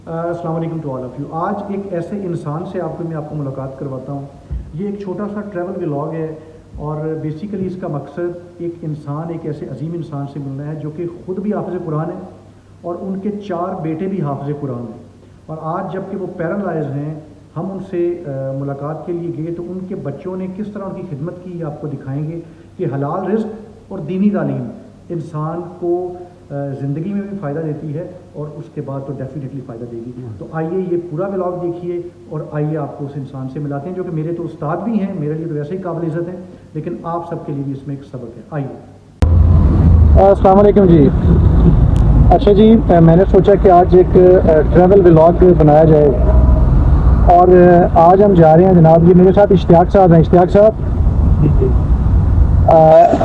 अस्सलाम वालेकुम to all of you. आज एक ऐसे इंसान से आपको मुलाकात करवाता हूँ। ये एक छोटा सा ट्रैवल व्लॉग है और बेसिकली इसका मकसद एक इंसान, एक ऐसे अजीम इंसान से मिलना है जो कि ख़ुद भी हाफ़िज़ कुरान है और उनके 4 बेटे भी हाफ़िज़ कुरान हैं। और आज जबकि वो पैरालाइज हैं, हम उनसे मुलाकात के लिए गए तो उनके बच्चों ने किस तरह उनकी खिदमत की, आपको दिखाएँगे कि हलाल रिज़्क़ और दीनी तालीम इंसान को ज़िंदगी में भी फ़ायदा देती है और उसके बाद तो डेफिनेटली फ़ायदा देगी। तो आइए ये पूरा व्लॉग देखिए और आइए आपको उस इंसान से मिलाते हैं जो कि मेरे तो उस्ताद भी हैं, मेरे लिए तो वैसे ही काबिल इज़्ज़त हैं, लेकिन आप सबके लिए भी इसमें एक सबक है। आइए। अस्सलाम वालेकुम जी। अच्छा जी, मैंने सोचा कि आज एक ट्रैवल व्लॉग बनाया जाए और आज हम जा रहे हैं जनाब। ये मेरे साथ इश्तियाक साहब हैं। इश्तियाक साहब,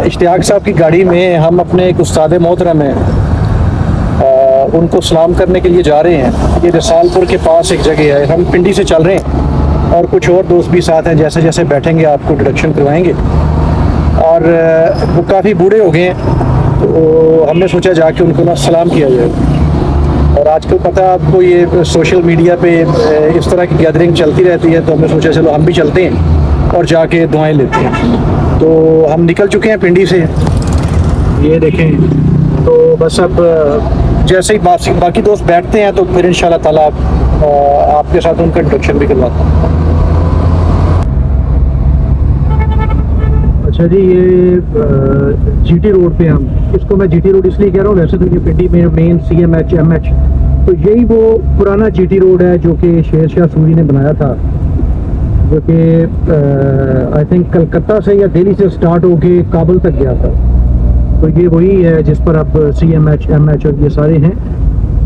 इश्तियाक साहब की गाड़ी में हम अपने एक उस्ताद मोहतरम हैं, उनको सलाम करने के लिए जा रहे हैं। ये रसालपुर के पास एक जगह है, हम पिंडी से चल रहे हैं और कुछ और दोस्त भी साथ हैं। जैसे जैसे बैठेंगे आपको इंट्रोडक्शन करवाएंगे। और वो काफ़ी बूढ़े हो गए हैं तो हमने सोचा जाके उनको ना सलाम किया जाए। और आजकल पता है आपको, ये सोशल मीडिया पे इस तरह की गैदरिंग चलती रहती है, तो हमने सोचा चलो हम भी चलते हैं और जाके दुआएं लेते हैं। तो हम निकल चुके हैं पिंडी से, ये देखें। तो बस अब जैसे ही बाकी दोस्त बैठते हैं तो फिर इंशाल्लाह ताला आपके साथ उनका इंट्रोडक्शन भी करवाता हूँ। अच्छा जी, ये जीटी रोड पे हम, इसको मैं जीटी रोड इसलिए कह रहा हूँ, वैसे तो ये पिंडी में मेन CMH MH, तो यही वो पुराना जीटी रोड है जो कि शेर शाह सूरी ने बनाया था, जो कि आई थिंक कलकत्ता से या दिल्ली से स्टार्ट होके काबुल तक गया था। तो ये वही है जिस पर अब CMH MH और ये सारे हैं।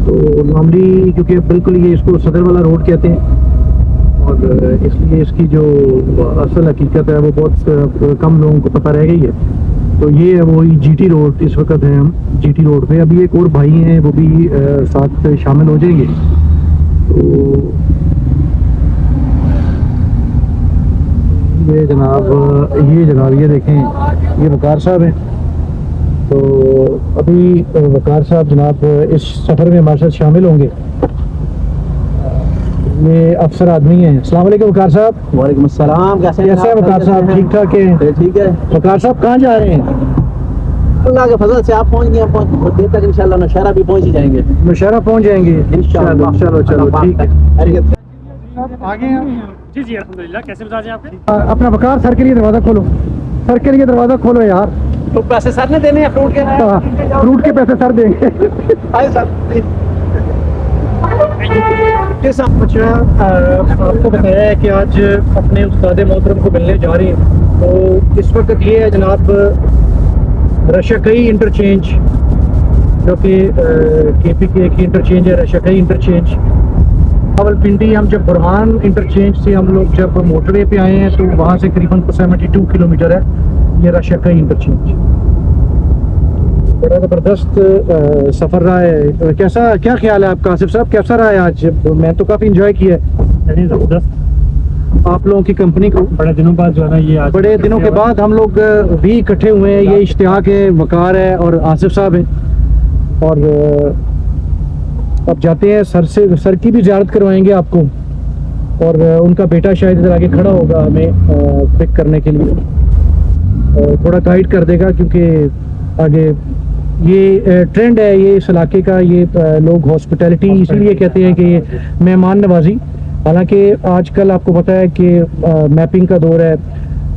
तो नॉर्मली क्योंकि बिल्कुल ये इसको सदर वाला रोड कहते हैं और इसलिए इसकी जो असल हकीकत है वो बहुत कम लोगों को पता रह गई है। तो ये है वही जीटी रोड, इस वक्त हैं हम जीटी रोड पे। अभी एक और भाई हैं, वो भी साथ शामिल हो जाएंगे। तो ये जनाब ये देखें, ये वकार साहब हैं। तो अभी वकार साहब जनाब इस सफ़र में हमारे साथ शामिल होंगे। ये अफसर आदमी हैं। अस्सलाम वालेकुम वकार साहब। वालेकुम अस्सलाम। कैसे हैं वकार साहब? ठीक ठाक है। ठीक है। वकार साहब कहाँ जा रहे हैं? अल्लाह के फजल से आप पहुंच गए, बहुत देर तक इंशाल्लाह नौशहरा भी पहुंच ही जाएंगे। नौशहरा पहुंच जाएंगे इंशाल्लाह। चलो ठीक है। आगे जी जी अल्हम्दुलिल्लाह। कैसे मिजाज हैं आपके? अपना वकार सर के लिए दरवाज़ा खोलो, सर के लिए दरवाज़ा खोलो यार। तो पैसे सर ने देने हैं फ्रूट के? फ्रूट के पैसे सर देंगे। आए सर। आपको बताया है कि आज अपने उस्ताद मोहतरम को मिलने जा रहे हैं। तो इस वक्त ये है जनाब रशाकई इंटरचेंज, जो कि KPK की इंटरचेंज है, रशाकई इंटरचेंज। रावलपिंडी हम जब बुरहान इंटरचेंज से हम लोग जब मोटरवे पे आए हैं तो वहाँ से करीबन 72 किलोमीटर है ये रशाकई इंटरचेंज। बड़ा ज़बरदस्त सफ़र रहा है। क्या ख्याल है आपका आसिफ साहब, कैसा रहा है आज? मैं तो काफ़ी इंजॉय किया है। ज़बरदस्त। आप लोगों की कंपनी को बड़े दिनों बाद जो है ना, ये आज बड़े दिनों के बाद हम लोग भी इकट्ठे हुए हैं। ये इश्तियाक है, वकार है और आसिफ साहब हैं। और अब जाते हैं सर की भी ज़ियारत करवाएंगे आपको, और उनका बेटा शायद इधर आगे खड़ा होगा हमें पिक करने के लिए, थोड़ा गाइड कर देगा, क्योंकि आगे ये ट्रेंड है ये इस इलाके का। ये लोग हॉस्पिटैलिटी इसीलिए कहते हैं कि ये मेहमान नवाजी। हालांकि आजकल आपको पता है कि मैपिंग का दौर है,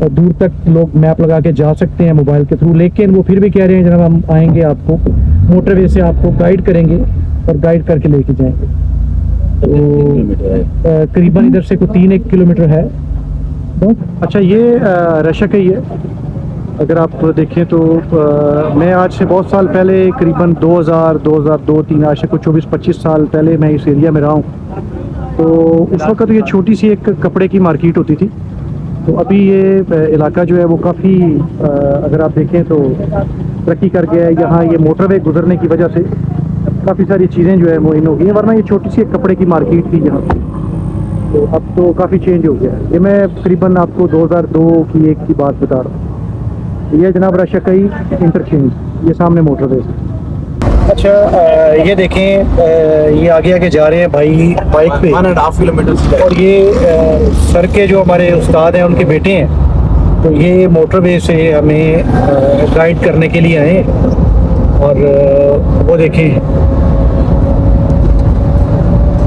दूर तक लोग मैप लगा के जा सकते हैं मोबाइल के थ्रू, लेकिन वो फिर भी कह रहे हैं जनाब हम आएंगे, आपको मोटरवे से आपको गाइड करेंगे और गाइड करके लेके जाएंगे। तो करीबन इधर से कोई 3-1 किलोमीटर है। अच्छा, ये रशाकई है। अगर आप देखें तो मैं आज से बहुत साल पहले, करीबन 2002-2003, आज से कुछ 24-25 साल पहले मैं इस एरिया में रहा हूँ। तो उस वक्त ये छोटी सी एक कपड़े की मार्केट होती थी। तो अभी ये इलाका जो है वो काफ़ी, अगर आप देखें तो तरक्की कर गया है। यहाँ ये मोटरवे गुजरने की वजह से काफ़ी सारी चीज़ें जो है वो इन हो गई हैं, वरना ये छोटी सी एक कपड़े की मार्केट थी यहाँ। तो अब तो काफ़ी चेंज हो गया है। ये मैं तकरीबन आपको 2002 की एक की बात बता रहा हूँ। ये जनाब रशाकई इंटरचेंज, ये सामने मोटरवे। अच्छा ये देखें ये आगे आगे जा रहे हैं भाई बाइक पे 1.5 किलोमीटर और ये सर के जो हमारे उस्ताद हैं उनके बेटे हैं, तो ये मोटरवे से हमें गाइड करने के लिए आए और वो देखें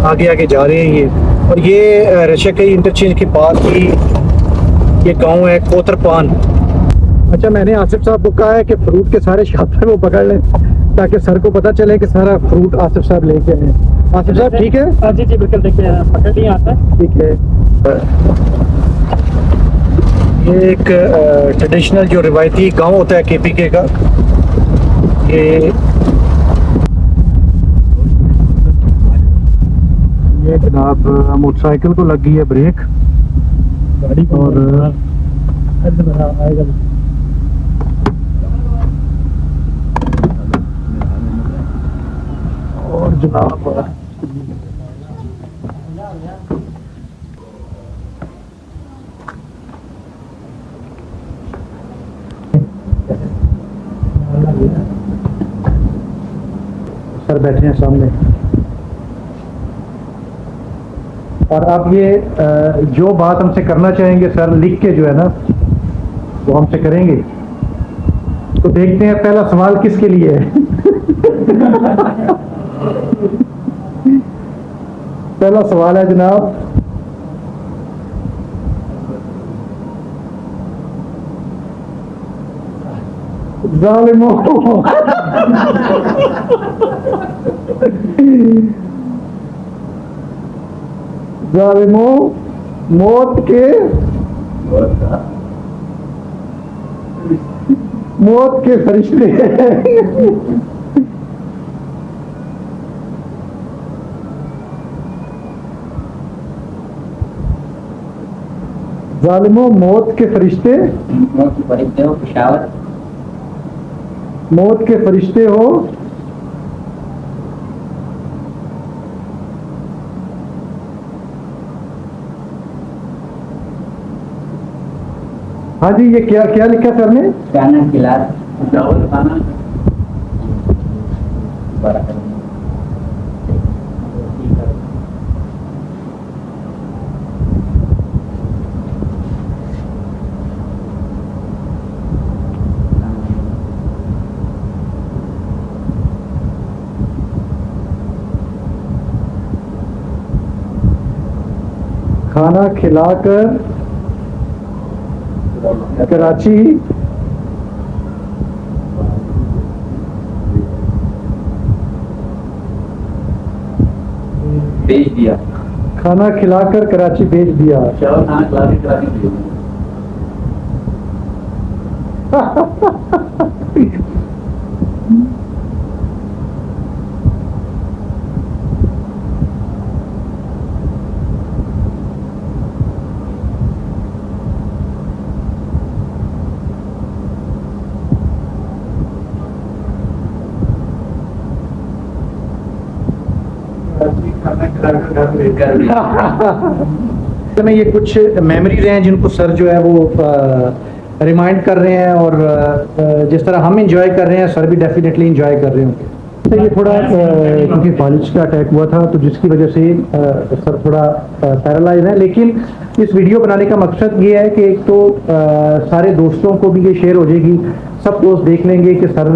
आगे आगे जा रहे हैं ये। और ये रशकई इंटरचेंज के पास ही ये गांव है कोतरपान। अच्छा मैंने आसिफ साहब को कहा है कि फ्रूट के सारे शातर वो पकड़ लें ताकि सर को पता चले कि सारा फ्रूट आसिफ साहब लेके आए हैं। आसिफ साहब ठीक है? जी जी बिल्कुल, देखिए पकड़ नहीं आता है। ठीक है। ये एक ट्रेडिशनल जो रिवायती गांव होता है KPK का, ये जनाब मोटरसाइकिल को लग गई है ब्रेक गाड़ी और आएगा। और जनाब सर बैठे हैं सामने और अब ये जो बात हमसे करना चाहेंगे सर लिख के जो है ना वो हमसे करेंगे। तो देखते हैं पहला सवाल किसके लिए है। पहला सवाल है जनाब, जालिमों जालिमों मौत के फरिश्ते जालिमों मौत के फरिश्ते हो पेशावर मौत के फरिश्ते हो हाँ जी ये क्या क्या लिखा सर ने? खाना खिला चावल खाना खाना खिलाकर कराची भेज दिया। खाना खिलाकर कराची भेज दिया। चावल खाना खिला के कराची भेज दिया। में ये कुछ मेमोरीज हैं जिनको सर जो है वो रिमाइंड कर रहे हैं और जिस तरह हम इंजॉय कर रहे हैं सर भी डेफिनेटली इंजॉय कर रहे होंगे। तो ये थोड़ा क्योंकि फालिज का अटैक हुआ था तो जिसकी वजह से सर थोड़ा पैरालाइज है, लेकिन इस वीडियो बनाने का मकसद ये है कि एक तो सारे दोस्तों को भी ये शेयर हो जाएगी, सब दोस्त देख लेंगे कि सर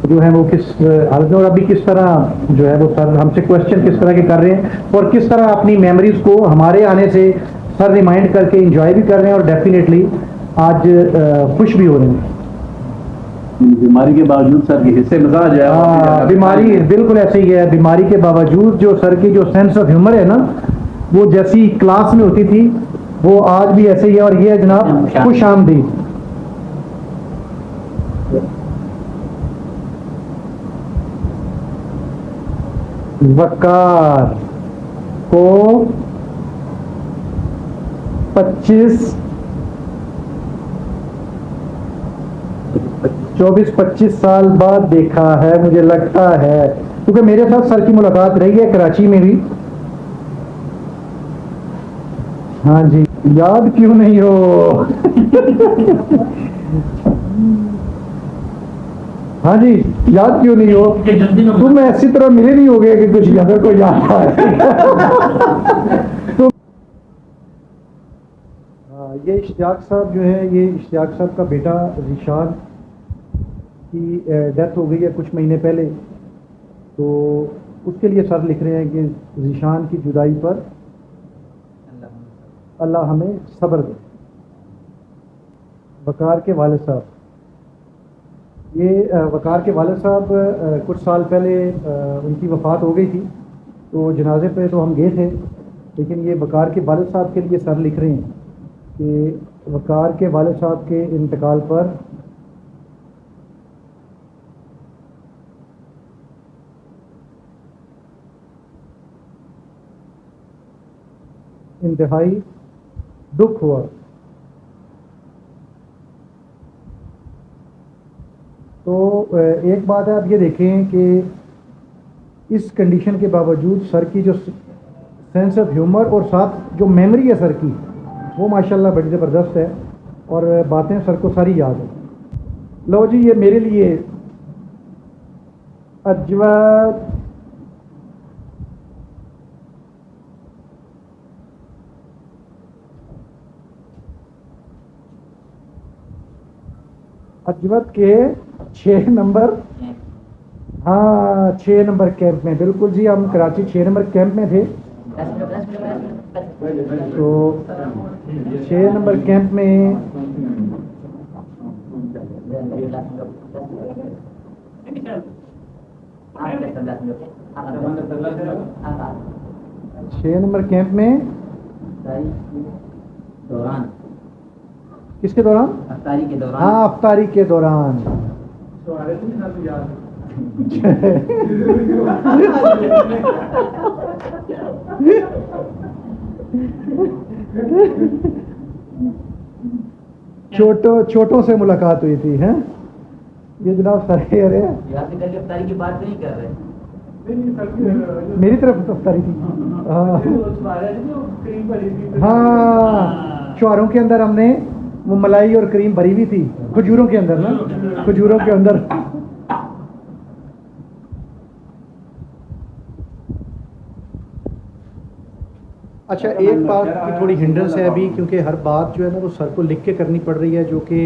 जो है वो किस हालत में और अभी किस तरह जो है वो सर हमसे क्वेश्चन किस तरह के कर रहे हैं और किस तरह अपनी मेमोरीज को हमारे आने से सर रिमाइंड करके एंजॉय भी कर रहे हैं और डेफिनेटली आज खुश भी हो रहे हैं। बीमारी के बावजूद सर के हिस्से मिजाज है। बीमारी बिल्कुल ऐसे ही है, बीमारी के बावजूद जो सर की जो सेंस ऑफ ह्यूमर है ना वो जैसी क्लास में होती थी वो आज भी ऐसे ही है। और ये है जनाब खुश आमदीद। वकार को 24-25 साल बाद देखा है मुझे लगता है, क्योंकि मेरे साथ सर की मुलाकात रही है कराची में भी। हाँ जी याद क्यों नहीं हो। हाँ जी, याद क्यों नहीं हो? जल्दी में तुम ऐसी तरह मिले नहीं हो गए कि कुछ अगर कोई याद आए। तो ये इश्तियाक साहब जो है, ये इश्तियाक साहब का बेटा ज़ीशान की डेथ हो गई है कुछ महीने पहले। तो उसके लिए सर लिख रहे हैं कि ज़ीशान की जुदाई पर अल्लाह हमें सब्र दे। वकार के वालिद साहब, ये वकार के वालिद साहब कुछ साल पहले उनकी वफ़ात हो गई थी, तो जनाजे पे तो हम गए थे, लेकिन ये वकार के वालिद साहब के लिए सर लिख रहे हैं कि वकार के वालिद साहब के इंतकाल पर इंतहाई दुख हुआ। तो एक बात है, आप ये देखें कि इस कंडीशन के बावजूद सर की जो सेंस ऑफ ह्यूमर और साथ जो मेमोरी है सर की, वो माशाल्लाह बड़ी ज़बरदस्त है और बातें सर को सारी याद है। लो जी, ये मेरे लिए अजवत अजवत के 6 नंबर, हाँ 6 नंबर कैंप में, बिल्कुल जी, हम कराची 6 नंबर कैंप में थे। तो 6 नंबर कैंप में 6 नंबर कैंप में दौरान किसके दौरान? अफ्तारी के दौरान। हाँ, अफ्तारी के दौरान। छोटों से मुलाकात हुई थी, हैं? ये जनाब सारे, अरे याद करके अफ्तारी की बात नहीं कर रहे, मेरी तरफ तो अफ्तारी थी। हाँ, शुआरों के अंदर हमने वो मलाई और क्रीम भरी हुई थी, खजूरों के अंदर ना, खजूरों के अंदर। अच्छा, एक बात की थोड़ी हिंड्रेंस है अभी, क्योंकि हर बात जो है ना वो सर को लिख के करनी पड़ रही है, जो कि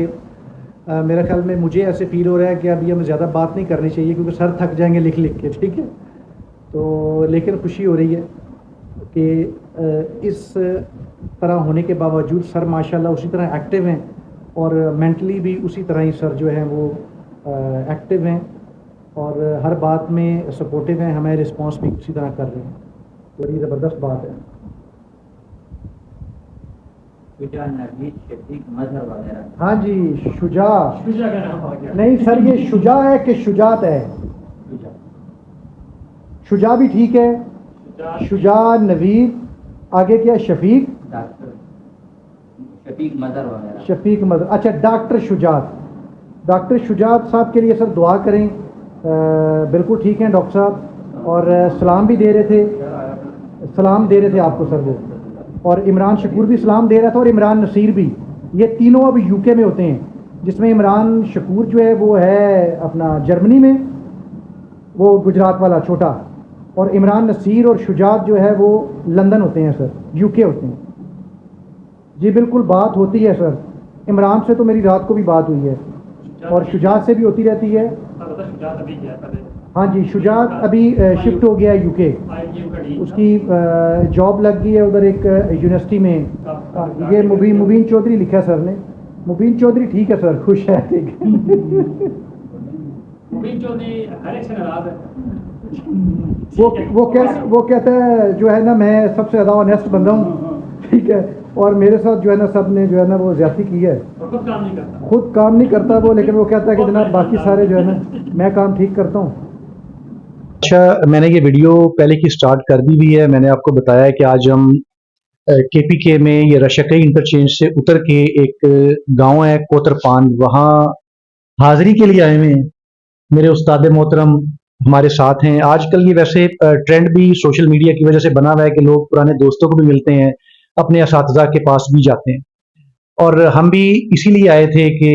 मेरा ख्याल में मुझे ऐसे फील हो रहा है कि अभी हमें ज़्यादा बात नहीं करनी चाहिए, क्योंकि सर थक जाएंगे लिख लिख के, ठीक है। तो लेकिन खुशी हो रही है कि इस तरह होने के बावजूद सर माशाल्लाह उसी तरह एक्टिव हैं और मेंटली भी उसी तरह ही सर जो है वो एक्टिव हैं और हर बात में सपोर्टिव हैं, हमें रिस्पांस भी उसी तरह कर रहे हैं। बड़ी ज़बरदस्त बात है। हाँ जी, शुजा नहीं सर, ये शुजा है कि शुजात है? शुजा भी ठीक है, शुजा, नवीद, आगे क्या, शफीक, शफीक मदर। अच्छा, डॉक्टर शुजात, डॉक्टर शुजात साहब के लिए सर दुआ करें। बिल्कुल ठीक हैं डॉक्टर साहब, और सलाम भी दे रहे थे, सलाम दे रहे थे आपको सर वो, और इमरान शकूर भी सलाम दे रहा था और इमरान नसीर भी। ये तीनों अब यूके में होते हैं, जिसमें इमरान शकूर जो है वो है अपना जर्मनी में, वो गुजरात वाला छोटा, और इमरान नसीर और शुजात जो है वो लंदन होते हैं सर, यूके होते हैं। जी बिल्कुल, बात होती है सर, इमरान से तो मेरी रात को भी बात हुई है और शुजात से भी होती रहती है। हाँ जी, शुजात अभी शिफ्ट हो गया है यूके, उसकी जॉब लग गई है उधर एक यूनिवर्सिटी में। ये मुबीन चौधरी लिखा है सर ने, मुबीन चौधरी ठीक है सर, खुश है, ठीक है। मुबीन चौधरी हर एक से नाराज है। वो कहता है जो है ना, मैं सबसे ज़्यादा ऑनेस्ट बंदा हूँ, ठीक है, और मेरे साथ जो है ना सब ने जो है ना वो ज्यादती की है। खुद काम नहीं करता, खुद काम नहीं करता वो, लेकिन वो कहता है कि जनाब बाकी सारे जो है ना मैं काम ठीक करता हूँ। अच्छा, मैंने ये वीडियो पहले की स्टार्ट कर दी हुई है। मैंने आपको बताया है कि आज हम KPK में ये रशकई इंटरचेंज से उतर के एक गांव है कोतरपान, वहाँ हाजिरी के लिए आए हुए हैं। मेरे उस्ताद मोहतरम हमारे साथ हैं। आजकल ये वैसे ट्रेंड भी सोशल मीडिया की वजह से बना हुआ है कि लोग पुराने दोस्तों को भी मिलते हैं, अपने असातिज़ा के पास भी जाते हैं। और हम भी इसीलिए आए थे कि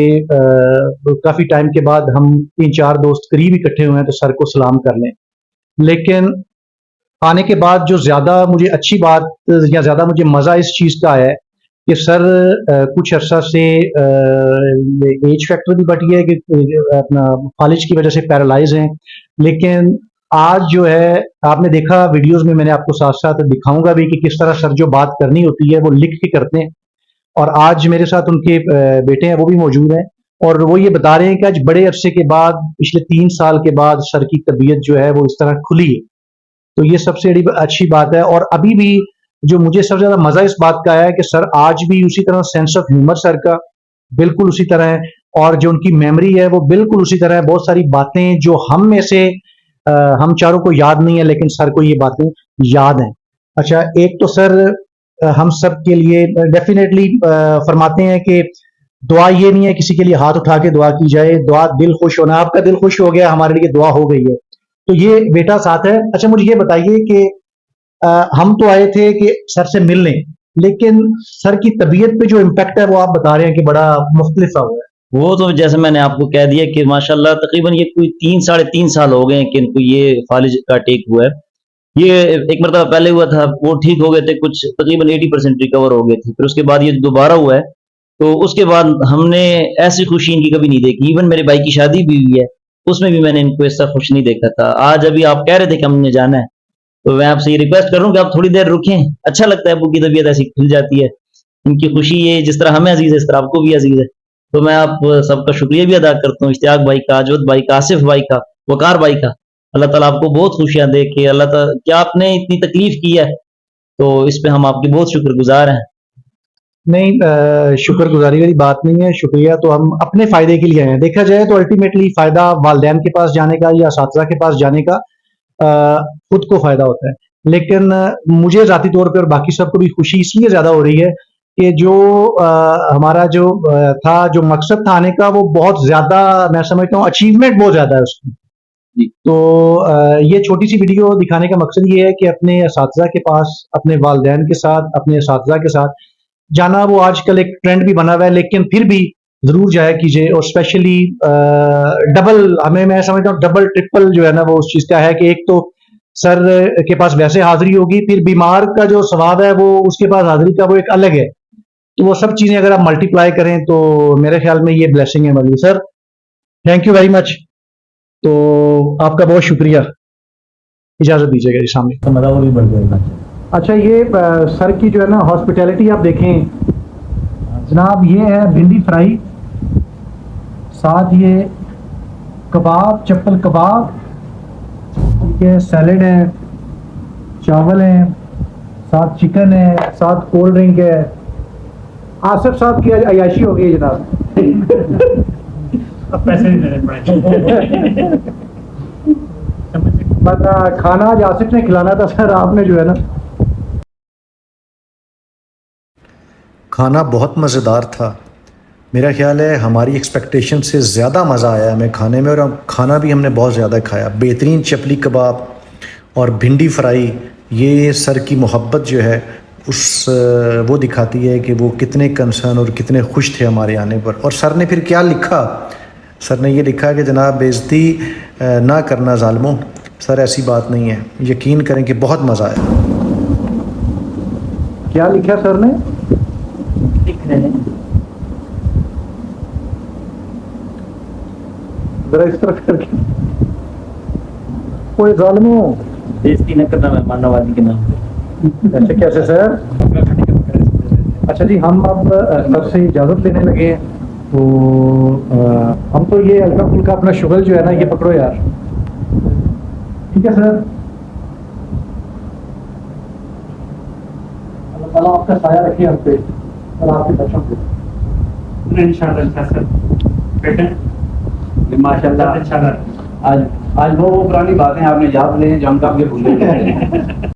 काफ़ी टाइम के बाद हम 3-4 दोस्त करीब इकट्ठे हुए हैं तो सर को सलाम कर लें। लेकिन आने के बाद जो ज़्यादा मुझे अच्छी बात या ज़्यादा मुझे मज़ा इस चीज़ का आया है कि सर कुछ अर्सा से एज फैक्टर भी बढ़ गया है कि अपना फालिज की वजह से पैरालाइज हैं, लेकिन आज जो है आपने देखा वीडियोस में, मैंने आपको साथ साथ दिखाऊंगा भी कि किस तरह सर जो बात करनी होती है वो लिख के करते हैं। और आज मेरे साथ उनके बेटे हैं, वो भी मौजूद हैं और वो ये बता रहे हैं कि आज बड़े अरसे के बाद, पिछले 3 साल के बाद सर की तबीयत जो है वो इस तरह खुली है। तो ये सबसे बड़ी अच्छी बात है। और अभी भी जो मुझे सबसे ज़्यादा मज़ा इस बात का है कि सर आज भी उसी तरह, सेंस ऑफ ह्यूमर सर का बिल्कुल उसी तरह है और जो उनकी मेमोरी है वो बिल्कुल उसी तरह है। बहुत सारी बातें जो हम में से हम चारों को याद नहीं है, लेकिन सर को ये बातें याद हैं। अच्छा, एक तो सर हम सब के लिए डेफिनेटली फरमाते हैं कि दुआ ये नहीं है किसी के लिए हाथ उठा के दुआ की जाए, दुआ दिल खुश होना। आपका दिल खुश हो गया, हमारे लिए दुआ हो गई है। तो ये बेटा साथ है। अच्छा, मुझे ये बताइए कि हम तो आए थे कि सर से मिलने, लेकिन सर की तबीयत पे जो इम्पैक्ट है वो आप बता रहे हैं कि बड़ा मुख्तलिफ सा हुआ है। वो तो जैसे मैंने आपको कह दिया कि माशाल्लाह तकरीबन ये कोई 3-3.5 साल हो गए हैं कि इनको ये फालिज का अटैक हुआ है। ये एक मरतबा पहले हुआ था, वो ठीक हो गए थे, कुछ तकरीबन 80% रिकवर हो गए थे। फिर उसके बाद ये दोबारा हुआ है, तो उसके बाद हमने ऐसी खुशी इनकी कभी नहीं देखी। इवन मेरे भाई की शादी भी हुई है, उसमें भी मैंने इनको ऐसा खुश नहीं देखा था। आज अभी आप कह रहे थे कि हमने जाना है, तो मैं आपसे ये रिक्वेस्ट कर रहा हूँ कि आप थोड़ी देर रुकें। अच्छा लगता है, अबू की तबीयत ऐसी खुल जाती है। इनकी खुशी ये जिस तरह हमें अजीज है, इस तरह आपको भी अजीज है। तो मैं आप सबका शुक्रिया भी अदा करता हूँ, इश्तियाक भाई का, अजवत भाई का, आसिफ भाई का, वकार भाई का। अल्लाह ताला आपको बहुत खुशियां दे कि अल्लाह ताला क्या आपने इतनी तकलीफ की है, तो इस पे हम आपके बहुत शुक्रगुजार हैं। नहीं, शुक्रगुजारी वाली बात नहीं है, शुक्रिया तो हम अपने फ़ायदे के लिए आए हैं। देखा जाए तो अल्टीमेटली फ़ायदा वालिदैन के पास जाने का या असातिज़ा के पास जाने का खुद को फ़ायदा होता है। लेकिन मुझे ज़ाती तौर पे और बाकी सबको भी खुशी इसलिए ज़्यादा हो रही है कि जो हमारा जो था, जो मकसद था आने का, वो बहुत ज़्यादा, मैं समझता हूँ अचीवमेंट बहुत ज़्यादा है उसकी। तो ये छोटी सी वीडियो दिखाने का मकसद ये है कि अपने असातिज़ा के पास, अपने वालिदैन के साथ, अपने असातिज़ा के साथ जाना वो आजकल एक ट्रेंड भी बना हुआ है, लेकिन फिर भी ज़रूर जाया कीजिए। और स्पेशली डबल, मैं समझता हूँ डबल ट्रिपल जो है ना वो उस चीज़ का है कि एक तो सर के पास वैसे हाज़िरी होगी, फिर बीमार का जो सवाब है वो उसके पास हाज़िरी का वो एक अलग है। तो वो सब चीज़ें अगर आप मल्टीप्लाई करें तो मेरे ख्याल में ये ब्लेसिंग है हमारी। Sir thank you very much. तो आपका बहुत शुक्रिया। इजाज़त दीजिएगा जी, सामने तो मज़ा वो भी बढ़ जाएगा। अच्छा, ये सर की जो है ना हॉस्पिटैलिटी आप देखें जनाब। ये है भिंडी फ्राई, साथ ये कबाब, चप्पल कबाब, ठीक है, सैलेड है, चावल हैं, साथ चिकन है, साथ कोल्ड ड्रिंक है। आसिफ साहब की अयाशी हो गई जनाब। अब पैसे नहीं देने पड़ेंगे। वरना खाना आज आसिफ ने खिलाना था सर, आपने जो है ना। खाना बहुत मज़ेदार था। मेरा ख़्याल है हमारी एक्सपेक्टेशन से ज़्यादा मज़ा आया हमें खाने में, और खाना भी हमने बहुत ज़्यादा खाया। बेहतरीन चपली कबाब और भिंडी फ्राई, ये सर की मोहब्बत जो है वो दिखाती है कि वो कितने कंसर्न और कितने खुश थे हमारे आने पर। और सर ने फिर क्या लिखा, सर ने ये लिखा कि जनाब बेइज्जती ना करना ज़ालिमों। सर ऐसी बात नहीं है, यकीन करें कि बहुत मज़ा आया। क्या लिखा सर ने? लिख रहे हैं जरा इस तरफ करके, कोई ज़ालिमों, बेइज्जती न करना मेहमाननवाजी के नाम पे। ऐसे कैसे सर? अच्छा जी, हम अब सर से इजाज़त लेने लगे हैं। तो हम तो ये हल्का फुल्का अपना शुगल जो है ना, ये पकड़ो यार, ठीक है सर। अल्लाह ताला आपका साया रखे हम पे और आपके बच्चों पे। इंशाल्लाह सर। बेटे माशाल्लाह इंशाल्लाह। आज वो पुरानी बातें आपने याद ले जो हम कब के भूल गए।